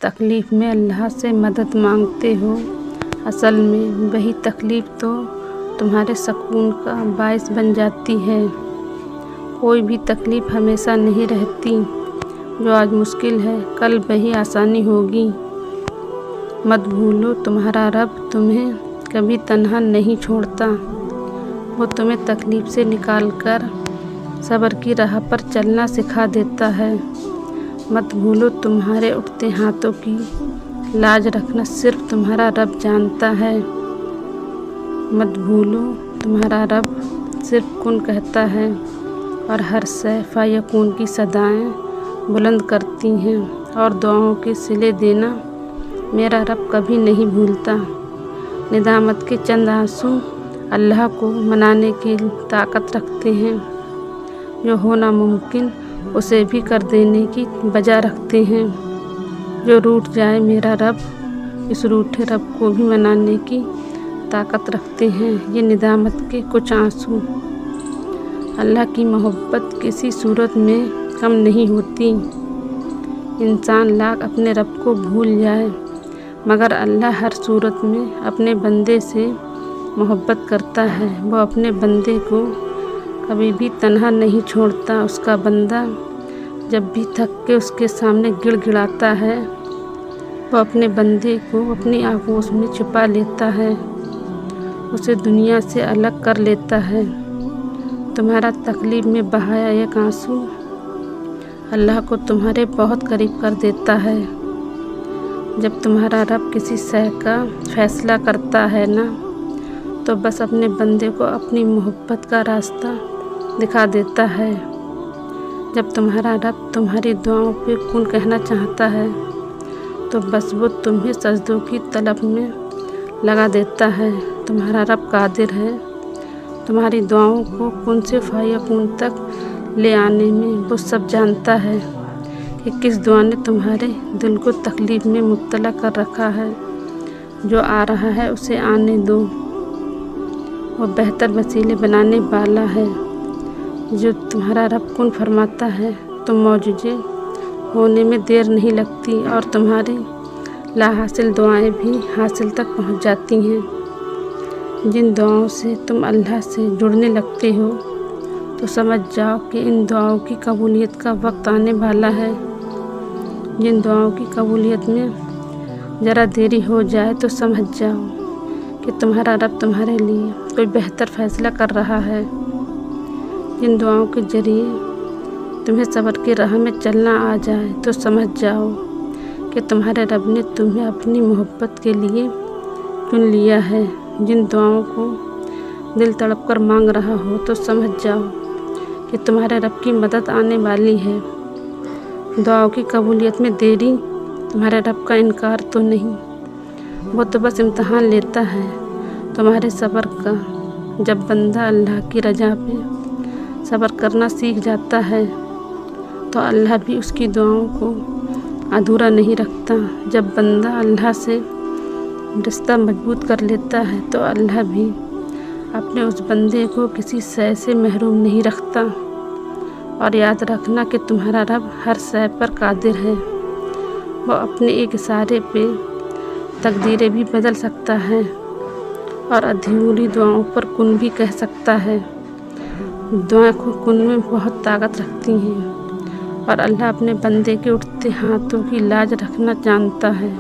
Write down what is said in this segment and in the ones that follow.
तकलीफ़ में अल्लाह से मदद मांगते हो, असल में वही तकलीफ़ तो तुम्हारे सुकून का बाइस बन जाती है। कोई भी तकलीफ़ हमेशा नहीं रहती। जो आज मुश्किल है कल वही आसानी होगी। मत भूलो तुम्हारा रब तुम्हें कभी तन्हा नहीं छोड़ता। वो तुम्हें तकलीफ़ से निकालकर सब्र की राह पर चलना सिखा देता है। मत भूलो तुम्हारे उठते हाथों की लाज रखना सिर्फ तुम्हारा रब जानता है। मत भूलो तुम्हारा रब सिर्फ कुन कहता है और हर शय फ़यकून की सदाएं बुलंद करती हैं और दुआओं के सिले देना मेरा रब कभी नहीं भूलता। निदामत के चंद आंसू अल्लाह को मनाने की ताकत रखते हैं। जो होना मुमकिन उसे भी कर देने की वजह रखते हैं। जो रूठ जाए मेरा रब इस रूठे रब को भी मनाने की ताकत रखते हैं। ये निदामत के कुछ आंसू। अल्लाह की मोहब्बत किसी सूरत में कम नहीं होती। इंसान लाख अपने रब को भूल जाए मगर अल्लाह हर सूरत में अपने बंदे से मोहब्बत करता है। वो अपने बंदे को कभी भी तन्हा नहीं छोड़ता। उसका बंदा जब भी थक के उसके सामने गिड़गिड़ाता है वो अपने बंदे को अपनी आगोश में छुपा लेता है, उसे दुनिया से अलग कर लेता है। तुम्हारा तकलीफ़ में बहाया एक आंसू अल्लाह को तुम्हारे बहुत करीब कर देता है। जब तुम्हारा रब किसी शय का फ़ैसला करता है ना तो बस अपने बंदे को अपनी मोहब्बत का रास्ता दिखा देता है। जब तुम्हारा रब तुम्हारी दुआओं पे कुन कहना चाहता है तो बस वो तुम्हें सजदों की तलब में लगा देता है। तुम्हारा रब कादिर है तुम्हारी दुआओं को कुन से फ़यकून तक ले आने में। वो सब जानता है कि किस दुआ ने तुम्हारे दिल को तकलीफ़ में मुब्तला कर रखा है। जो आ रहा है उसे आने दो। वो बेहतर वसीले बनाने वाला है। जो तुम्हारा रब कुन फरमाता है तो मौजूज़े होने में देर नहीं लगती और तुम्हारी लाहासिल दुआएं भी हासिल तक पहुंच जाती हैं। जिन दुआओं से तुम अल्लाह से जुड़ने लगते हो तो समझ जाओ कि इन दुआओं की कबूलियत का वक्त आने वाला है। जिन दुआओं की कबूलियत में ज़रा देरी हो जाए तो समझ जाओ कि तुम्हारा रब तुम्हारे लिए कोई बेहतर फ़ैसला कर रहा है। जिन दुआओं के ज़रिए तुम्हें सब्र की राह में चलना आ जाए तो समझ जाओ कि तुम्हारे रब ने तुम्हें अपनी मोहब्बत के लिए चुन लिया है। जिन दुआओं को दिल तड़प कर मांग रहा हो तो समझ जाओ कि तुम्हारे रब की मदद आने वाली है। दुआओं की कबूलियत में देरी तुम्हारे रब का इनकार तो नहीं, वो तो बस इम्तहान लेता है तुम्हारे सब्र का। जब बंदा अल्लाह की रजा पे सब्र करना सीख जाता है तो अल्लाह भी उसकी दुआओं को अधूरा नहीं रखता। जब बंदा अल्लाह से रिश्ता मजबूत कर लेता है तो अल्लाह भी अपने उस बंदे को किसी शय से महरूम नहीं रखता। और याद रखना कि तुम्हारा रब हर शय पर कादिर है। वो अपने एक इशारे पे तकदीरें भी बदल सकता है और अधूरी दुआओं पर कुन भी कह सकता है। दुआएं कुन में बहुत ताकत रखती हैं और अल्लाह अपने बंदे के उठते हाथों की लाज रखना जानता है।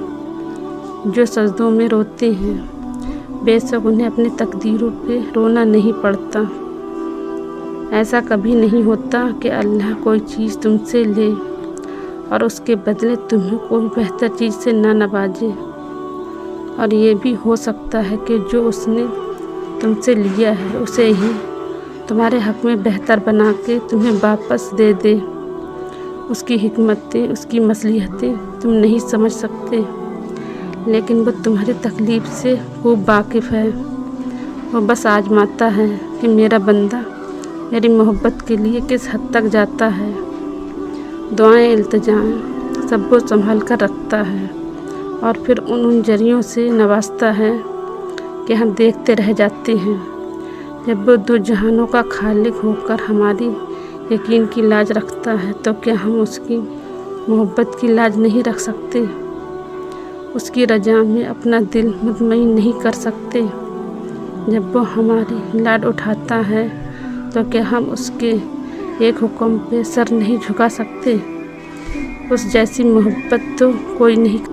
जो सजदों में रोते हैं बेशक उन्हें अपनी तकदीरों पे रोना नहीं पड़ता। ऐसा कभी नहीं होता कि अल्लाह कोई चीज़ तुमसे ले और उसके बदले तुम्हें कोई बेहतर चीज़ से ना नवाजे। और ये भी हो सकता है कि जो उसने तुमसे लिया है उसे ही तुम्हारे हक़ में बेहतर बना के तुम्हें वापस दे दे। उसकी हिकमतें उसकी मसलिहतें तुम नहीं समझ सकते लेकिन वो तुम्हारी तकलीफ़ से खूब वाकिफ़ है। वो बस आजमाता है कि मेरा बंदा मेरी मोहब्बत के लिए किस हद तक जाता है। दुआएं इल्तिजाएं सबको संभाल कर रखता है और फिर उन जरियों से नवाजता है कि हम देखते रह जाते हैं। जब वो दो जहानों का खालिक होकर हमारी यकीन की लाज रखता है तो क्या हम उसकी मोहब्बत की लाज नहीं रख सकते। اس کی رضا میں اپنا دل مطمئن نہیں کر سکتے؟ جب وہ ہماری لاڈ اٹھاتا ہے تو کیا ہم اس کے ایک حکم پہ سر نہیں جھکا سکتے؟ اس جیسی محبت تو کوئی نہیں